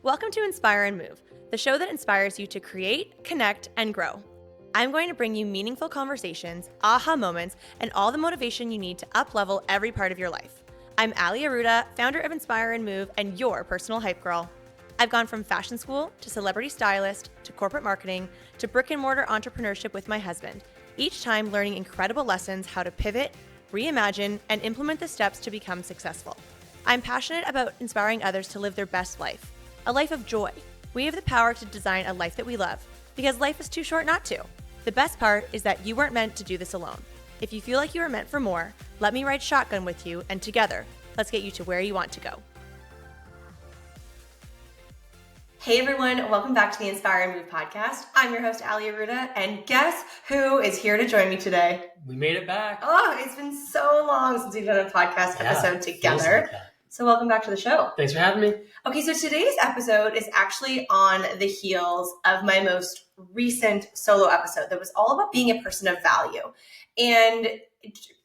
Welcome to Inspire and Move, the show that inspires you to create, connect, and grow. I'm going to bring you meaningful conversations, aha moments, and all the motivation you need to up-level every part of your life. I'm Arruda, founder of Inspire and Move, and your personal hype girl. I've gone from fashion school to celebrity stylist to corporate marketing to brick-and-mortar entrepreneurship with my husband, each time learning incredible lessons how to pivot, reimagine, and implement the steps to become successful. I'm passionate about inspiring others to live their best life, a life of joy. We have the power to design a life that we love, because life is too short not to. The best part is that you weren't meant to do this alone. If you feel like you are meant for more, let me ride shotgun with you, and together, let's get you to where you want to go. Hey everyone, welcome back to the Inspire and Move podcast. I'm your host, Arruda, and guess who is here to join me today? We made it back. Oh, it's been so long since we've done a podcast episode together. So welcome back to the show. Thanks for having me. Okay, so today's episode is actually on the heels of my most recent solo episode that was all about being a person of value. And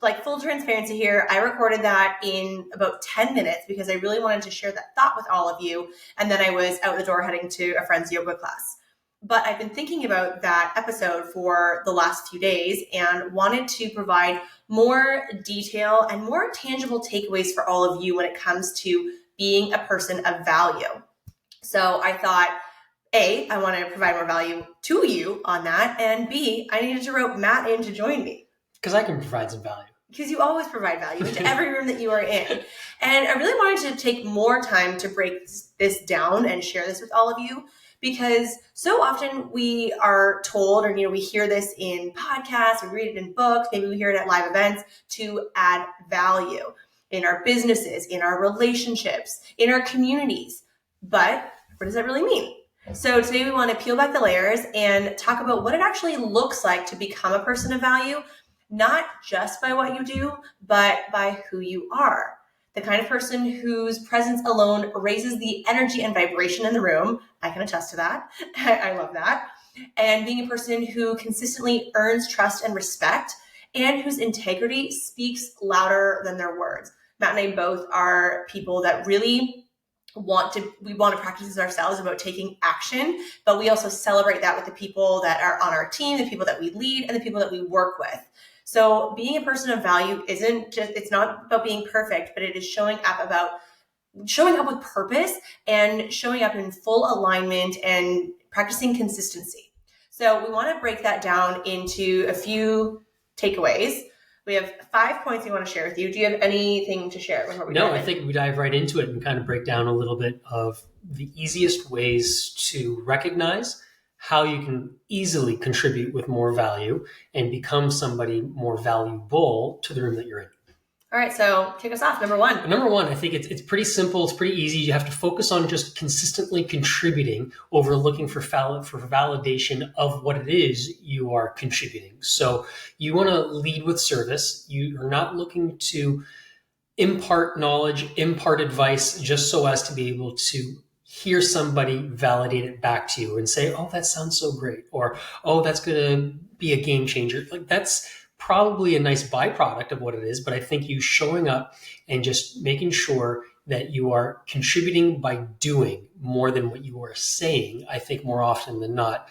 like full transparency here, I recorded that in about 10 minutes because I really wanted to share that thought with all of you. And then I was out the door heading to a friend's yoga class. But I've been thinking about that episode for the last few days and wanted to provide more detail and more tangible takeaways for all of you when it comes to being a person of value. So I thought, A, I want to provide more value to you on that. And B, I needed to rope Matt in to join me. Because I can provide some value. Because you always provide value into every room that you are in. And I really wanted to take more time to break this down and share this with all of you. Because so often we are told, or we hear this in podcasts, we read it in books, maybe we hear it at live events, to add value in our businesses, in our relationships, in our communities. But what does that really mean? So today we want to peel back the layers and talk about what it actually looks like to become a person of value, not just by what you do, but by who you are. The kind of person whose presence alone raises the energy and vibration in the room. I can attest to that. I love that. And being a person who consistently earns trust and respect and whose integrity speaks louder than their words. Matt and I both are people that really want to practice this ourselves about taking action, but we also celebrate that with the people that are on our team, the people that we lead, and the people that we work with. So being a person of value it's not about being perfect, but it is showing up with purpose and showing up in full alignment and practicing consistency. So we want to break that down into a few takeaways. We have 5 points we want to share with you. Do you have anything to share before we No, I think we dive right into it and kind of break down a little bit of the easiest ways to recognize how you can easily contribute with more value and become somebody more valuable to the room that you're in. All right, so kick us off. Number one, I think it's pretty simple. It's pretty easy. You have to focus on just consistently contributing over looking for validation of what it is you are contributing. So you want to lead with service. You are not looking to impart knowledge, impart advice just so as to be able to hear somebody validate it back to you and say, oh, that sounds so great. Or, oh, that's going to be a game changer. Like that's probably a nice byproduct of what it is. But I think you showing up and just making sure that you are contributing by doing more than what you are saying, I think more often than not,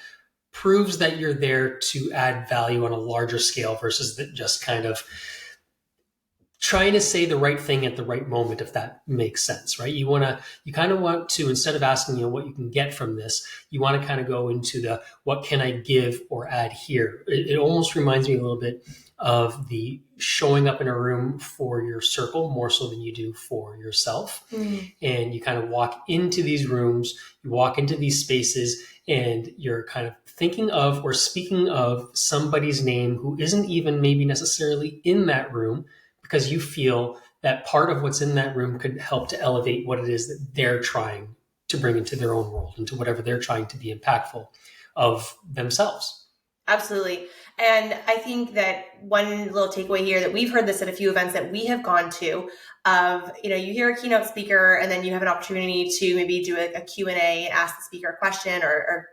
proves that you're there to add value on a larger scale versus just kind of trying to say the right thing at the right moment, if that makes sense, right? You kind of want to, instead of asking, what you can get from this, you want to kind of go into the, what can I give or add here? It almost reminds me a little bit of the showing up in a room for your circle more so than you do for yourself. Mm. And you kind of walk into these rooms, you walk into these spaces, and you're kind of thinking of or speaking of somebody's name who isn't even maybe necessarily in that room, because you feel that part of what's in that room could help to elevate what it is that they're trying to bring into their own world, into whatever they're trying to be impactful of themselves. Absolutely. And I think that one little takeaway here that we've heard this at a few events that we have gone to of, you hear a keynote speaker and then you have an opportunity to maybe do a Q&A and ask the speaker a question or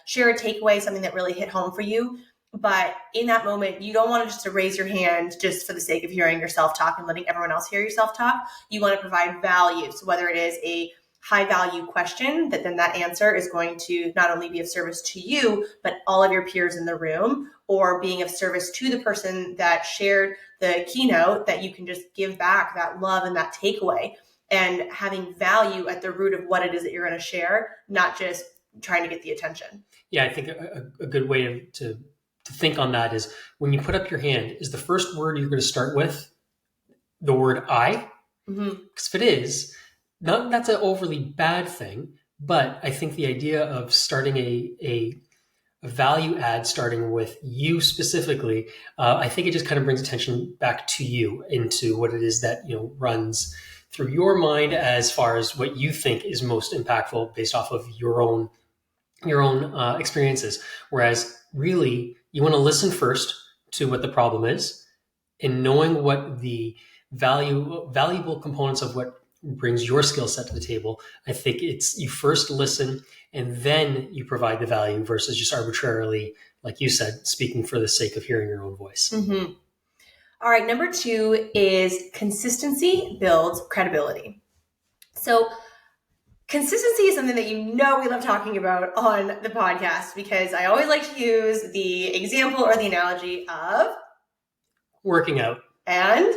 share a takeaway, something that really hit home for you. But in that moment, you don't want to just to raise your hand just for the sake of hearing yourself talk and letting everyone else hear yourself talk. You want to provide value. So whether it is a high value question that then that answer is going to not only be of service to you, but all of your peers in the room, or being of service to the person that shared the keynote, that you can just give back that love and that takeaway, and having value at the root of what it is that you're going to share, not just trying to get the attention. Yeah, I think a good way to think on that is, when you put up your hand, is the first word you're going to start with the word I? Because if it is, not that's an overly bad thing, but I think the idea of starting a value add, starting with you specifically, I think it just kind of brings attention back to you, into what it is that runs through your mind as far as what you think is most impactful based off of your own experiences. Whereas really, you want to listen first to what the problem is, and knowing what the valuable components of what brings your skill set to the table. I think it's, you first listen and then you provide the value, versus just arbitrarily, like you said, speaking for the sake of hearing your own voice. Mm-hmm. All right, number 2 is consistency builds credibility. So consistency is something that we love talking about on the podcast, because I always like to use the example or the analogy of working out and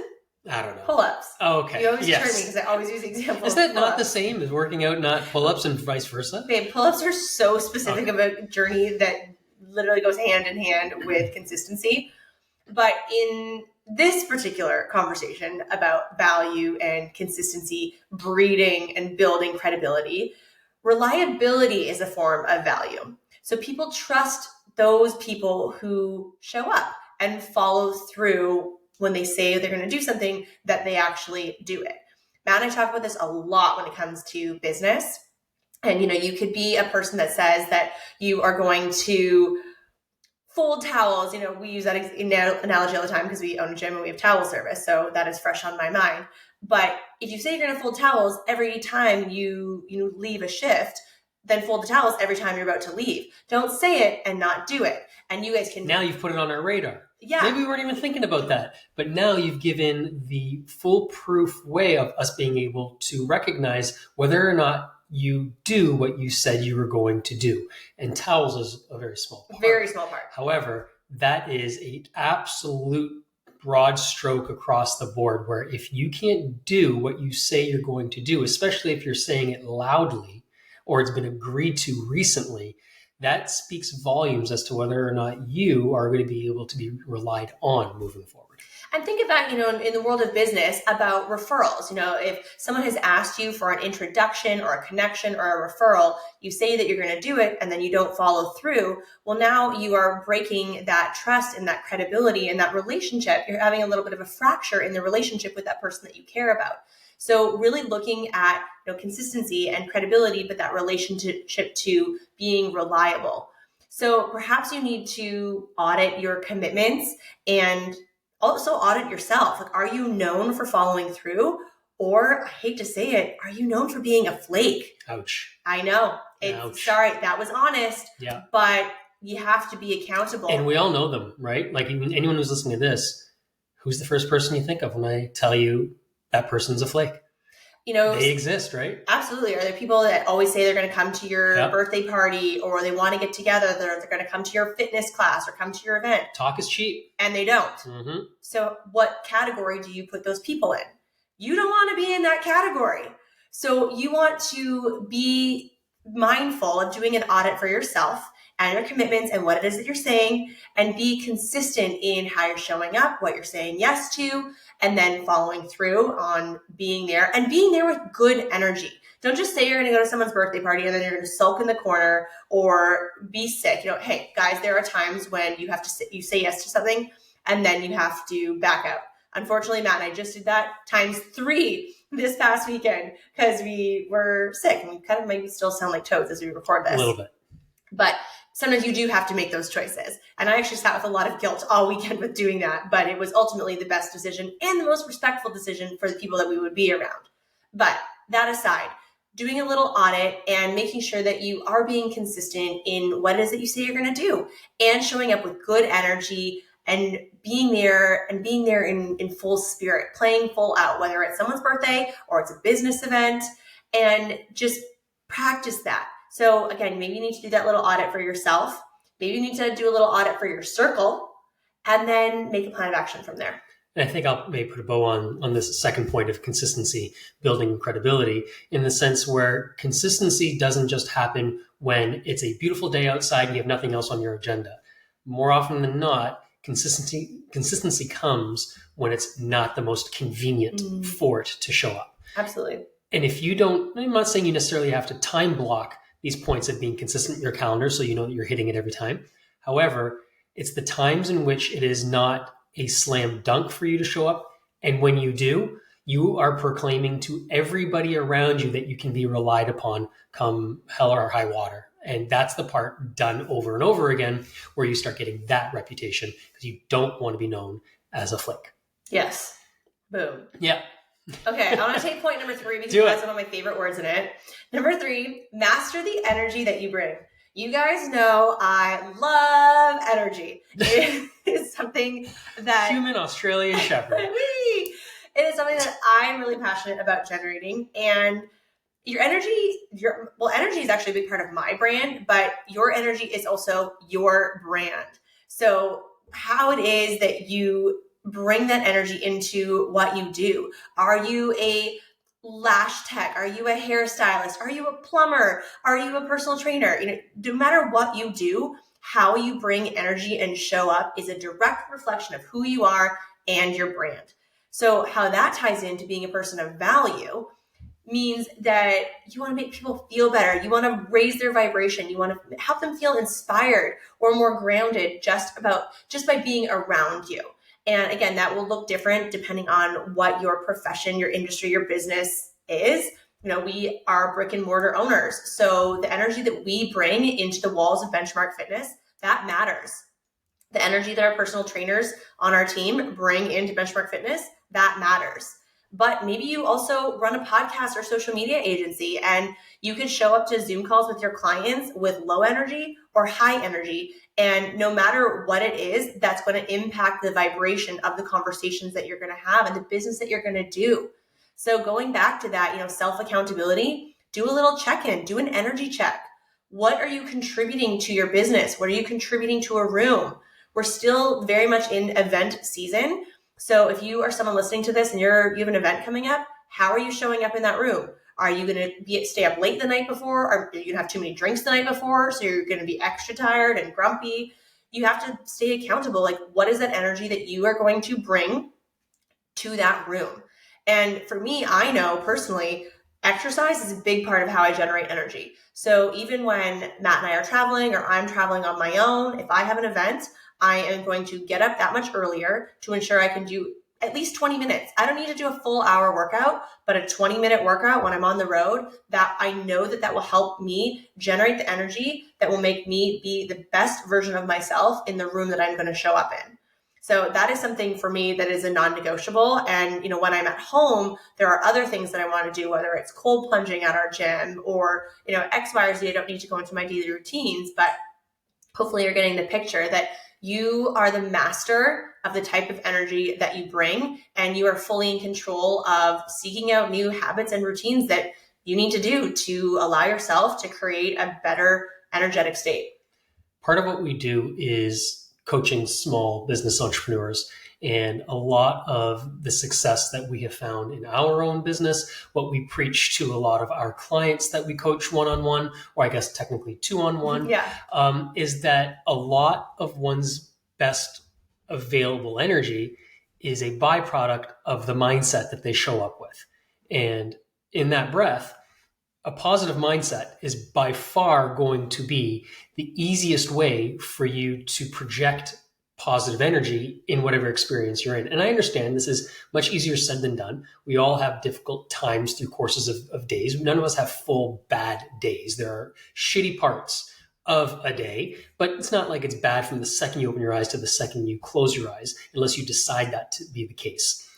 I don't know, pull-ups. Oh, okay. You always yes. turn me because I always use the example. Is that not the same as working out, not pull-ups, and vice versa? Babe, pull-ups are so specific of a journey that literally goes hand in hand with consistency. But in this particular conversation about value and consistency breeding and building credibility, reliability is a form of value. So people trust those people who show up and follow through when they say they're going to do something, that they actually do it. Matt and I talk about this a lot when it comes to business. And, you could be a person that says that you are going to fold towels. We use that analogy all the time because we own a gym and we have towel service. So that is fresh on my mind. But if you say you're going to fold towels every time you leave a shift, then fold the towels every time you're about to leave. Don't say it and not do it. And you guys can... Now you've put it on our radar. Yeah. Maybe we weren't even thinking about that. But now you've given the foolproof way of us being able to recognize whether or not you do what you said you were going to do. And towels is a very small part. Very small part. However, that is an absolute broad stroke across the board, where if you can't do what you say you're going to do, especially if you're saying it loudly or it's been agreed to recently, that speaks volumes as to whether or not you are going to be able to be relied on moving forward. And think about, in the world of business, about referrals. If someone has asked you for an introduction or a connection or a referral, you say that you're going to do it and then you don't follow through. Well, now you are breaking that trust and that credibility and that relationship. You're having a little bit of a fracture in the relationship with that person that you care about. So really looking at consistency and credibility, but that relationship to being reliable. So perhaps you need to audit your commitments and also audit yourself. Like, are you known for following through? Or, I hate to say it, are you known for being a flake? Ouch. I know. Ouch. Sorry, that was honest. Yeah. But you have to be accountable. And we all know them, right? Like, anyone who's listening to this, who's the first person you think of when I tell you that person's a flake? They exist, right? Absolutely. Are there people that always say they're going to come to your birthday party, or they want to get together, they're going to come to your fitness class or come to your event? Talk is cheap. And they don't. Mm-hmm. So what category do you put those people in? You don't want to be in that category. So you want to be mindful of doing an audit for yourself and your commitments and what it is that you're saying, and be consistent in how you're showing up, what you're saying yes to, and then following through on being there, and being there with good energy. Don't just say you're going to go to someone's birthday party and then you're going to sulk in the corner or be sick. Hey guys, there are times when you have to you say yes to something and then you have to back out. Unfortunately, Matt and I just did that times 3 this past weekend because we were sick, and we kind of maybe still sound like toads as we record this. A little bit. But sometimes you do have to make those choices. And I actually sat with a lot of guilt all weekend with doing that, but it was ultimately the best decision and the most respectful decision for the people that we would be around. But that aside, doing a little audit and making sure that you are being consistent in what it is that you say you're going to do, and showing up with good energy and being there in full spirit, playing full out, whether it's someone's birthday or it's a business event, and just practice that. So again, maybe you need to do that little audit for yourself. Maybe you need to do a little audit for your circle, and then make a plan of action from there. And I think I'll maybe put a bow on this second point of consistency, building credibility, in the sense where consistency doesn't just happen when it's a beautiful day outside and you have nothing else on your agenda. More often than not, consistency comes when it's not the most convenient for it to show up. Absolutely. And if you don't, I'm not saying you necessarily have to time block these points of being consistent in your calendar so you know that you're hitting it every time. However, it's the times in which it is not a slam dunk for you to show up. And when you do, you are proclaiming to everybody around you that you can be relied upon come hell or high water. And that's the part done over and over again where you start getting that reputation, because you don't want to be known as a flake. Yes. Boom. Yeah. Okay, I want to take point number 3 because Do that's it. one of my favorite words in it. Number 3, master the energy that you bring. You guys know I love energy. It is something that... Human Australian Shepherd. It is something that I'm really passionate about generating. And your energy, energy is actually a big part of my brand, but your energy is also your brand. So how it is that you bring that energy into what you do. Are you a lash tech? Are you a hairstylist? Are you a plumber? Are you a personal trainer? No matter what you do, how you bring energy and show up is a direct reflection of who you are and your brand. So how that ties into being a person of value means that you want to make people feel better. You want to raise their vibration. You want to help them feel inspired or more grounded just by being around you. And again, that will look different depending on what your profession, your industry, your business is. We are brick and mortar owners. So the energy that we bring into the walls of Benchmark Fitness, that matters. The energy that our personal trainers on our team bring into Benchmark Fitness, that matters. But maybe you also run a podcast or social media agency, and you can show up to Zoom calls with your clients with low energy or high energy. And no matter what it is, that's going to impact the vibration of the conversations that you're going to have and the business that you're going to do. So going back to that, self-accountability, do a little check-in, do an energy check. What are you contributing to your business? What are you contributing to a room? We're still very much in event season. So if you are someone listening to this and you have an event coming up, how are you showing up in that room? Are you going to stay up late the night before? Are you going to have too many drinks the night before? So you're going to be extra tired and grumpy. You have to stay accountable. Like, what is that energy that you are going to bring to that room? And for me, I know personally, exercise is a big part of how I generate energy. So even when Matt and I are traveling or I'm traveling on my own, if I have an event, I am going to get up that much earlier to ensure I can do at least 20 minutes. I don't need to do a full hour workout, but a 20-minute workout when I'm on the road, that I know that will help me generate the energy that will make me be the best version of myself in the room that I'm going to show up in. So that is something for me that is a non-negotiable. And, when I'm at home, there are other things that I want to do, whether it's cold plunging at our gym or, X, Y, or Z. I don't need to go into my daily routines, but hopefully you're getting the picture that you are the master of the type of energy that you bring, and you are fully in control of seeking out new habits and routines that you need to do to allow yourself to create a better energetic state. Part of what we do is coaching small business entrepreneurs, and a lot of the success that we have found in our own business, what we preach to a lot of our clients that we coach one-on-one, or I guess technically two-on-one, is that a lot of one's best available energy is a byproduct of the mindset that they show up with. And in that breath, a positive mindset is by far going to be the easiest way for you to project positive energy in whatever experience you're in. And I understand this is much easier said than done. We all have difficult times through courses of days. None of us have full bad days. There are shitty parts of a day, but it's not like it's bad from the second you open your eyes to the second you close your eyes, unless you decide that to be the case.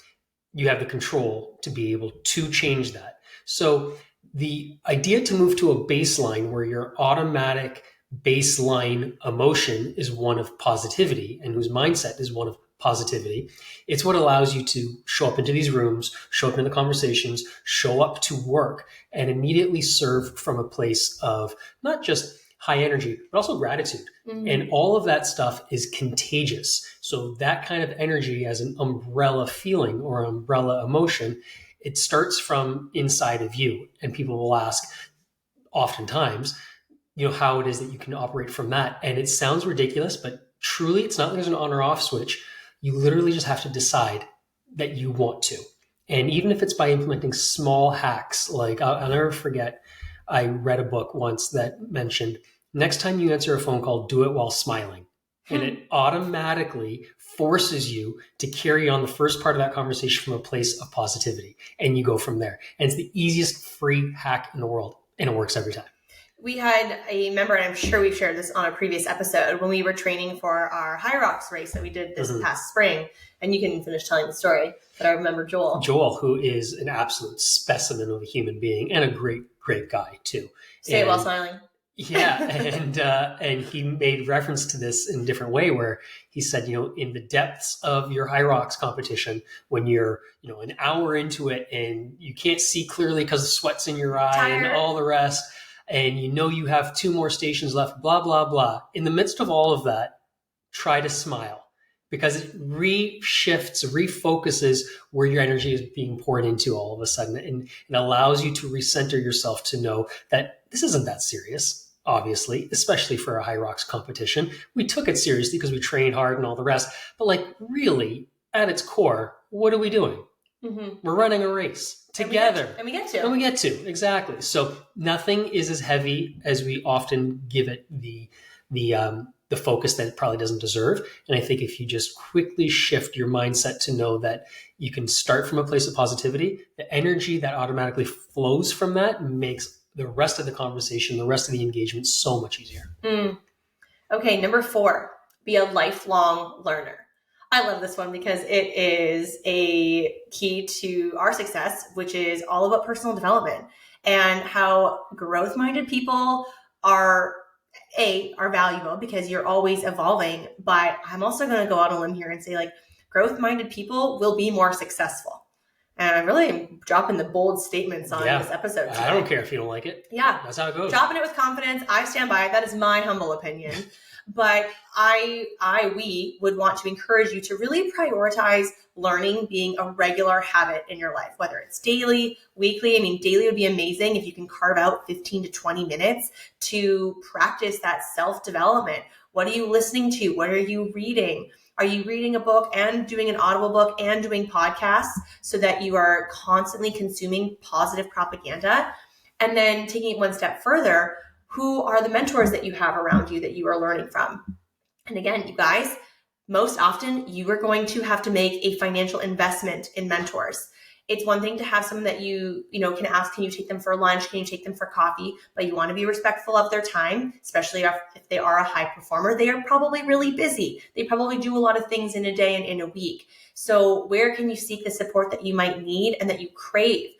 You have the control to be able to change that. So the idea to move to a baseline where your automatic baseline emotion is one of positivity and whose mindset is one of positivity. It's what allows you to show up into these rooms, show up in the conversations, show up to work, and immediately serve from a place of not just high energy, but also gratitude. Mm-hmm. And all of that stuff is contagious. So that kind of energy as an umbrella feeling or umbrella emotion, it starts from inside of you. And people will ask oftentimes, how it is that you can operate from that. And it sounds ridiculous, but truly it's not like there's an on or off switch. You literally just have to decide that you want to. And even if it's by implementing small hacks, like I'll never forget, I read a book once that mentioned next time you answer a phone call, do it while smiling. And it automatically forces you to carry on the first part of that conversation from a place of positivity. And you go from there. And it's the easiest free hack in the world. And it works every time. We had a member, and I'm sure we've shared this on a previous episode, when we were training for our High Rocks race that we did this past spring. And you can finish telling the story, but I remember Joel. Joel, who is an absolute specimen of a human being and a great, great guy too. Say it while smiling. Yeah, and he made reference to this in a different way where he said, in the depths of your High Rocks competition, when you're, an hour into it and you can't see clearly because the sweat's in your eye and all the rest, and you have 2 more stations left, blah, blah, blah. In the midst of all of that, try to smile because it reshifts, refocuses where your energy is being poured into all of a sudden. And it allows you to recenter yourself to know that this isn't that serious, obviously, especially for a High Rocks competition. We took it seriously because we trained hard and all the rest. But really, at its core, what are we doing? Mm-hmm. We're running a race together. And we get to. Exactly. So nothing is as heavy as we often give it the focus that it probably doesn't deserve. And I think if you just quickly shift your mindset to know that you can start from a place of positivity, the energy that automatically flows from that makes the rest of the conversation, the rest of the engagement so much easier. Okay, number 4, be a lifelong learner. I love this one because it is a key to our success, which is all about personal development and how growth-minded people are valuable because you're always evolving. But I'm also going to go out on a limb here and say growth-minded people will be more successful. And I really am dropping the bold statements on this episode today. I don't care if you don't like it. Yeah. That's how it goes. Dropping it with confidence. I stand by it. That is my humble opinion. But we would want to encourage you to really prioritize learning being a regular habit in your life, whether it's daily, weekly. I mean, daily would be amazing if you can carve out 15 to 20 minutes to practice that self-development. What are you listening to? What are you reading? Are you reading a book and doing an audible book and doing podcasts so that you are constantly consuming positive propaganda? And then taking it one step further, who are the mentors that you have around you that you are learning from? And again, you guys, most often you are going to have to make a financial investment in mentors. It's one thing to have someone that you can ask, can you take them for lunch? Can you take them for coffee? But you want to be respectful of their time, especially if they are a high performer. They are probably really busy. They probably do a lot of things in a day and in a week. So where can you seek the support that you might need and that you crave?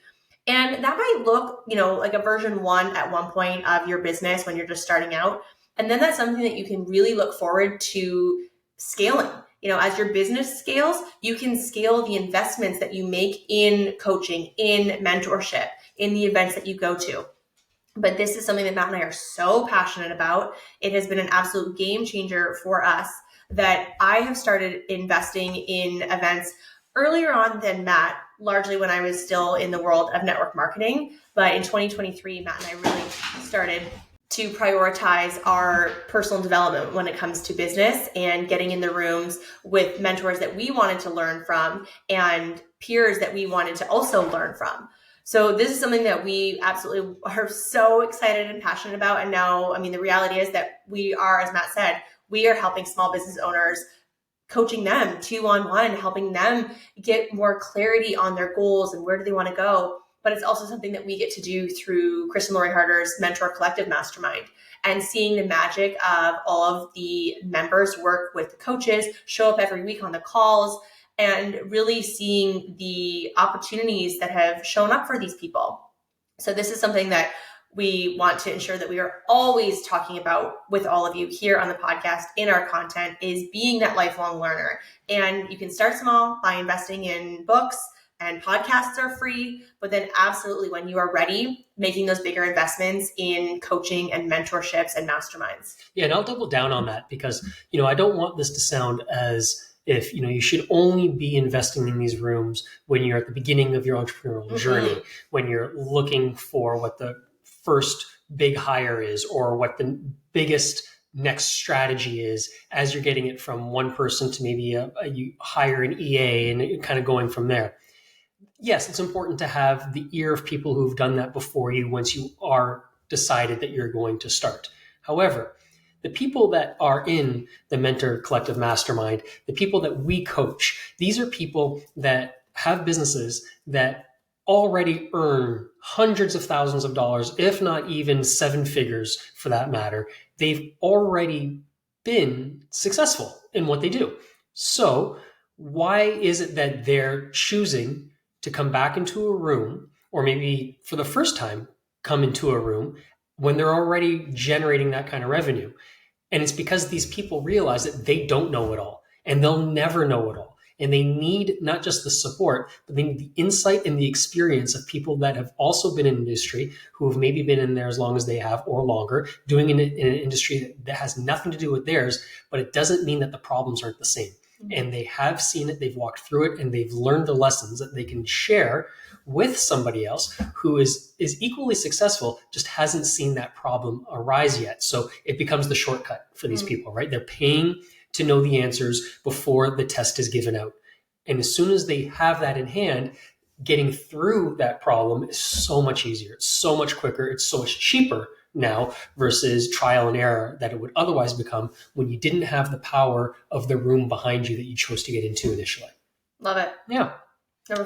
And that might look, like a version 1 at one point of your business when you're just starting out. And then that's something that you can really look forward to scaling. As your business scales, you can scale the investments that you make in coaching, in mentorship, in the events that you go to. But this is something that Matt and I are so passionate about. It has been an absolute game changer for us that I have started investing in events earlier on than Matt, largely when I was still in the world of network marketing. But in 2023, Matt and I really started to prioritize our personal development when it comes to business and getting in the rooms with mentors that we wanted to learn from and peers that we wanted to also learn from. So this is something that we absolutely are so excited and passionate about. And now, the reality is that we are, as Matt said, we are helping small business owners, coaching them 2-on-1, helping them get more clarity on their goals and where do they want to go. But it's also something that we get to do through Chris and Lori Harder's Mentor Collective Mastermind and seeing the magic of all of the members work with the coaches, show up every week on the calls, and really seeing the opportunities that have shown up for these people. So this is something that we want to ensure that we are always talking about with all of you here on the podcast in our content is being that lifelong learner. And you can start small by investing in books, and podcasts are free, but then absolutely when you are ready, making those bigger investments in coaching and mentorships and masterminds. Yeah, and I'll double down on that because, I don't want this to sound as if, you should only be investing in these rooms when you're at the beginning of your entrepreneurial journey, when you're looking for what the first big hire is or what the biggest next strategy is as you're getting it from one person to maybe you hire an EA and kind of going from there. Yes, it's important to have the ear of people who've done that before you once you are decided that you're going to start. However, the people that are in the Mentor Collective Mastermind, the people that we coach, these are people that have businesses that already earn hundreds of thousands of dollars, if not even seven figures for that matter. They've already been successful in what they do. So why is it that they're choosing to come back into a room, or maybe for the first time come into a room when they're already generating that kind of revenue? And it's because these people realize that they don't know it all and they'll never know it all. And they need not just the support, but they need the insight and the experience of people that have also been in industry, who have maybe been in there as long as they have or longer, doing in an industry that has nothing to do with theirs, but it doesn't mean that the problems aren't the same. And they have seen it, they've walked through it, and they've learned the lessons that they can share with somebody else who is equally successful, just hasn't seen that problem arise yet. So it becomes the shortcut for these people, right? They're paying to know the answers before the test is given out. And as soon as they have that in hand, getting through that problem is so much easier. It's so much quicker. It's so much cheaper now versus trial and error that it would otherwise become when you didn't have the power of the room behind you that you chose to get into initially. Love it. Yeah. Number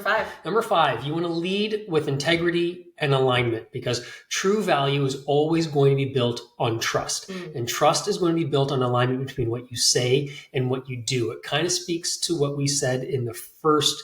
five, you want to lead with integrity and alignment, because true value is always going to be built on trust. And trust is going to be built on alignment between what you say and what you do. It kind of speaks to what we said in the first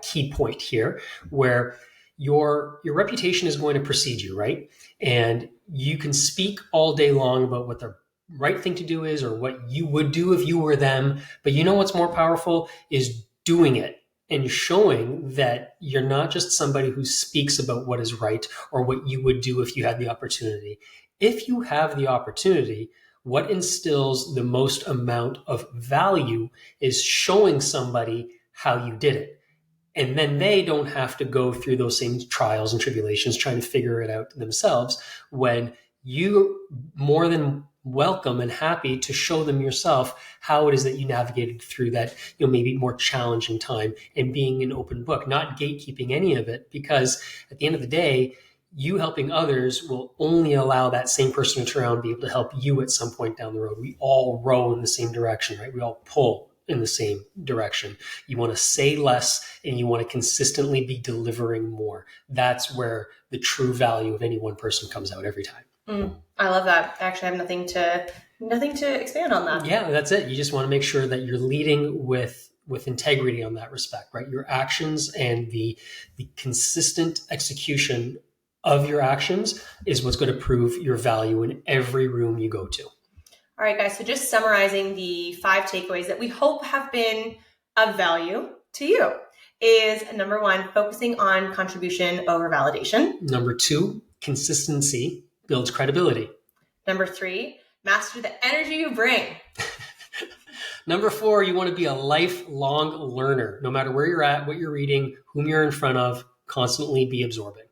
key point here, where your reputation is going to precede you, right? And you can speak all day long about what the right thing to do is or what you would do if you were them. But you know what's more powerful is doing it and showing that you're not just somebody who speaks about what is right or what you would do if you had the opportunity. If you have the opportunity, what instills the most amount of value is showing somebody how you did it. And then they don't have to go through those same trials and tribulations trying to figure it out themselves, when you more than welcome and happy to show them yourself how it is that you navigated through that, maybe more challenging time, and being an open book, not gatekeeping any of it, because at the end of the day, you helping others will only allow that same person to turn around and be able to help you at some point down the road. We all row in the same direction, right? We all pull in the same direction. You want to say less and you want to consistently be delivering more. That's where the true value of any one person comes out every time. I love that. I actually have nothing to expand on that. Yeah, that's it. You just want to make sure that you're leading with integrity on that respect, right? Your actions and the consistent execution of your actions is what's going to prove your value in every room you go to. All right, guys. So just summarizing the 5 takeaways that we hope have been of value to you is: number 1, focusing on contribution over validation. Number 2, consistency builds credibility. Number 3, master the energy you bring. Number 4, you want to be a lifelong learner. No matter where you're at, what you're reading, whom you're in front of, constantly be absorbing.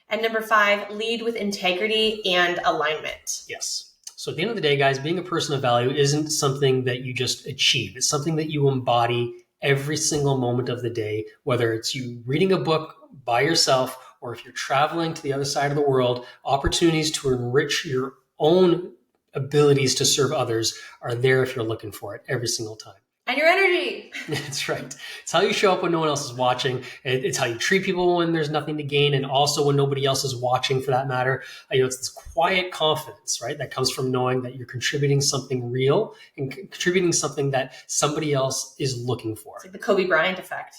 And number 5, lead with integrity and alignment. Yes. So at the end of the day, guys, being a person of value isn't something that you just achieve. It's something that you embody every single moment of the day, whether it's you reading a book by yourself or if you're traveling to the other side of the world. Opportunities to enrich your own abilities to serve others are there if you're looking for it every single time. And your energy. That's right. It's how you show up when no one else is watching. It's how you treat people when there's nothing to gain, and also when nobody else is watching, for that matter. It's this quiet confidence, right, that comes from knowing that you're contributing something real and contributing something that somebody else is looking for. It's like the Kobe Bryant effect.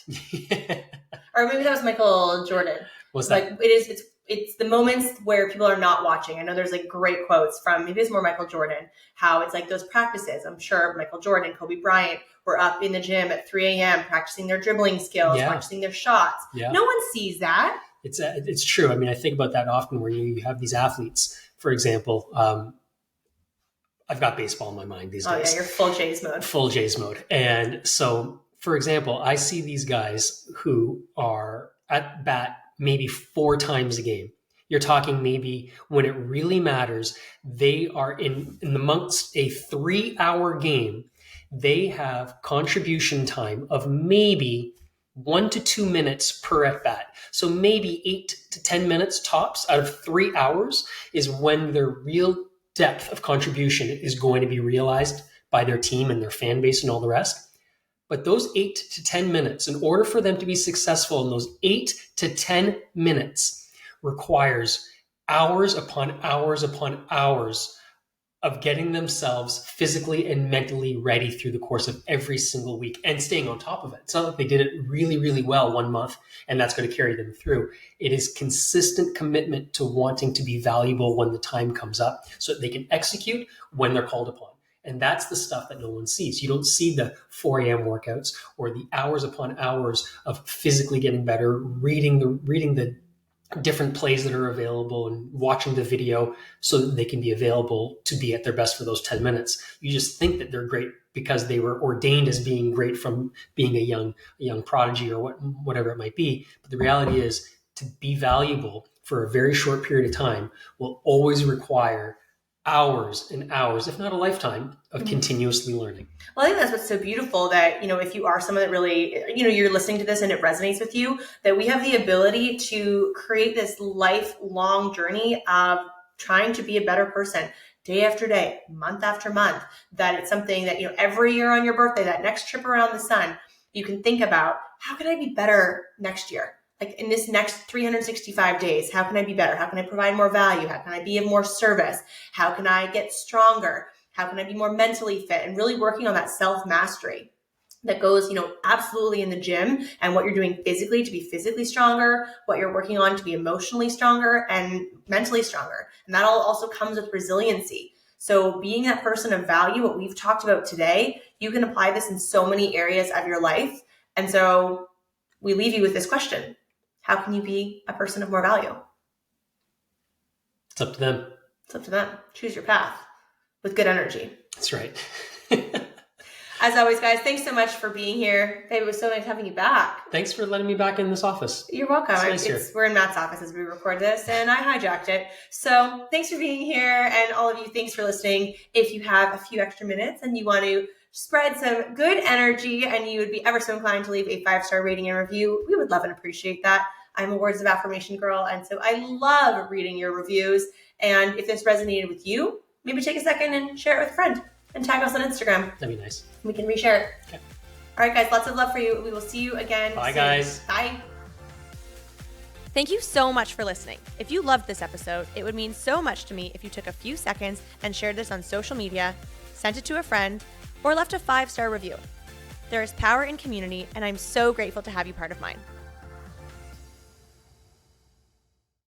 Or maybe that was Michael Jordan. What's that? Like it's the moments where people are not watching. I know there's like great quotes from, maybe it's more Michael Jordan, how it's like those practices. I'm sure Michael Jordan, Kobe Bryant were up in the gym at 3 a.m. practicing their dribbling skills, practicing their shots. No one sees that. It's true. I mean, I think about that often where you have these athletes, for example, I've got baseball in my mind these days. Oh yeah, you're full Jays mode. Full Jays mode. And so, for example, I see these guys who are at bat maybe 4 times a game. You're talking maybe when it really matters, they are in amongst a 3-hour game. They have contribution time of maybe 1 to 2 minutes per at bat. So maybe 8 to 10 minutes tops out of 3 hours is when their real depth of contribution is going to be realized by their team and their fan base and all the rest. But those 8 to 10 minutes, in order for them to be successful in those 8 to 10 minutes, requires hours upon hours upon hours of getting themselves physically and mentally ready through the course of every single week and staying on top of it. It's not like they did it really, really well one month and that's going to carry them through. It is consistent commitment to wanting to be valuable when the time comes up so that they can execute when they're called upon. And that's the stuff that no one sees. You don't see the 4 a.m. workouts or the hours upon hours of physically getting better, reading the different plays that are available and watching the video so that they can be available to be at their best for those 10 minutes. You just think that they're great because they were ordained as being great from being a young prodigy or whatever it might be. But the reality is, to be valuable for a very short period of time will always require hours and hours, if not a lifetime, of continuously learning. Well, I think that's what's so beautiful, that, if you are someone that really, you're listening to this and it resonates with you, that we have the ability to create this lifelong journey of trying to be a better person day after day, month after month, that it's something that, every year on your birthday, that next trip around the sun, you can think about, how can I be better next year? Like in this next 365 days, how can I be better? How can I provide more value? How can I be of more service? How can I get stronger? How can I be more mentally fit? And really working on that self-mastery that goes, absolutely in the gym and what you're doing physically to be physically stronger, what you're working on to be emotionally stronger and mentally stronger. And that all also comes with resiliency. So being that person of value, what we've talked about today, you can apply this in so many areas of your life. And so we leave you with this question. How can you be a person of more value? It's up to them. It's up to them. Choose your path with good energy. That's right. As always, guys, thanks so much for being here. Babe, it was so nice having you back. Thanks for letting me back in this office. You're welcome. It's nice we're in Matt's office as we record this, and I hijacked it. So thanks for being here, and all of you, thanks for listening. If you have a few extra minutes and you want to spread some good energy and you would be ever so inclined to leave a 5-star rating and review, we would love and appreciate that. I'm a words of affirmation girl, and so I love reading your reviews. And if this resonated with you, maybe take a second and share it with a friend and tag us on Instagram. That'd be nice. We can reshare it. Okay. All right, guys, lots of love for you. We will see you again Bye, soon. guys. Bye. Thank you so much for listening. If you loved this episode, it would mean so much to me if you took a few seconds and shared this on social media, sent it to a friend, or left a 5-star review. There is power in community, and I'm so grateful to have you part of mine.